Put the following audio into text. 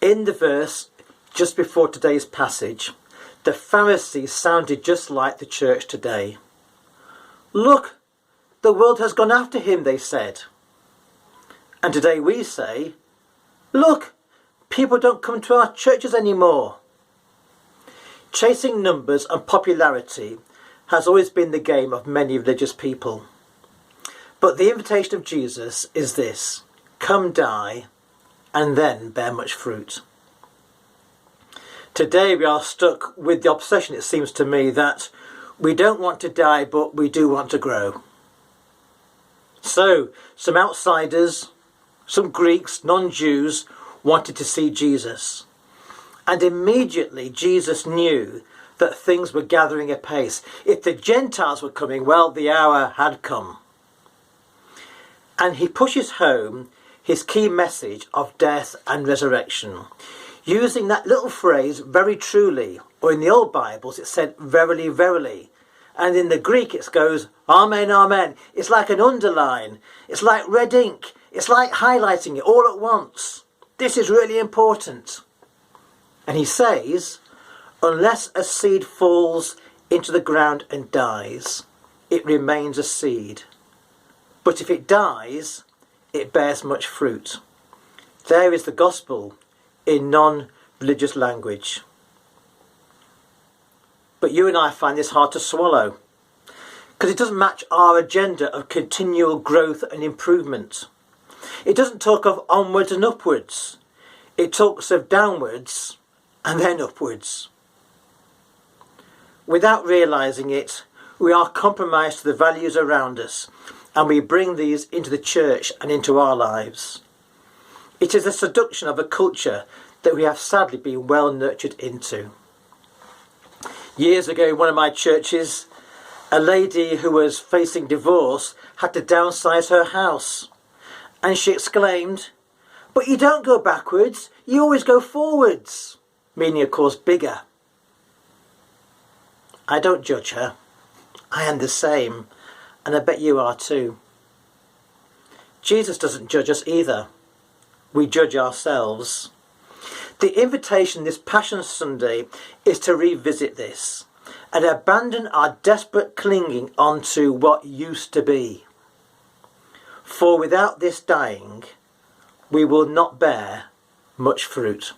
In the verse just before today's passage, the Pharisees sounded just like the church today. Look, the world has gone after him, they said. And today we say, look, people don't come to our churches anymore. Chasing numbers and popularity has always been the game of many religious people. But the invitation of Jesus is this: come die and then bear much fruit. Today we are stuck with the obsession, it seems to me, that we don't want to die but we do want to grow. So some outsiders, some Greeks, non-Jews, wanted to see Jesus. And immediately Jesus knew that things were gathering apace. If the Gentiles were coming, well, the hour had come. And he pushes home his key message of death and resurrection, using that little phrase, very truly, or in the old Bibles it said, verily, verily. And in the Greek it goes, amen, amen. It's like an underline. It's like red ink. It's like highlighting it all at once. This is really important. And he says, unless a seed falls into the ground and dies, it remains a seed. But if it dies, it bears much fruit. There is the gospel in non-religious language. But you and I find this hard to swallow, because it doesn't match our agenda of continual growth and improvement. It doesn't talk of onwards and upwards. It talks of downwards and then upwards. Without realising it, we are compromised to the values around us, and we bring these into the church and into our lives. It is a seduction of a culture that we have sadly been well nurtured into. Years ago in one of my churches, a lady who was facing divorce had to downsize her house. And she exclaimed, "But you don't go backwards, you always go forwards." Meaning, of course, bigger. I don't judge her. I am the same, and I bet you are too. Jesus doesn't judge us either. We judge ourselves. The invitation this Passion Sunday is to revisit this and abandon our desperate clinging onto what used to be. For without this dying, we will not bear much fruit.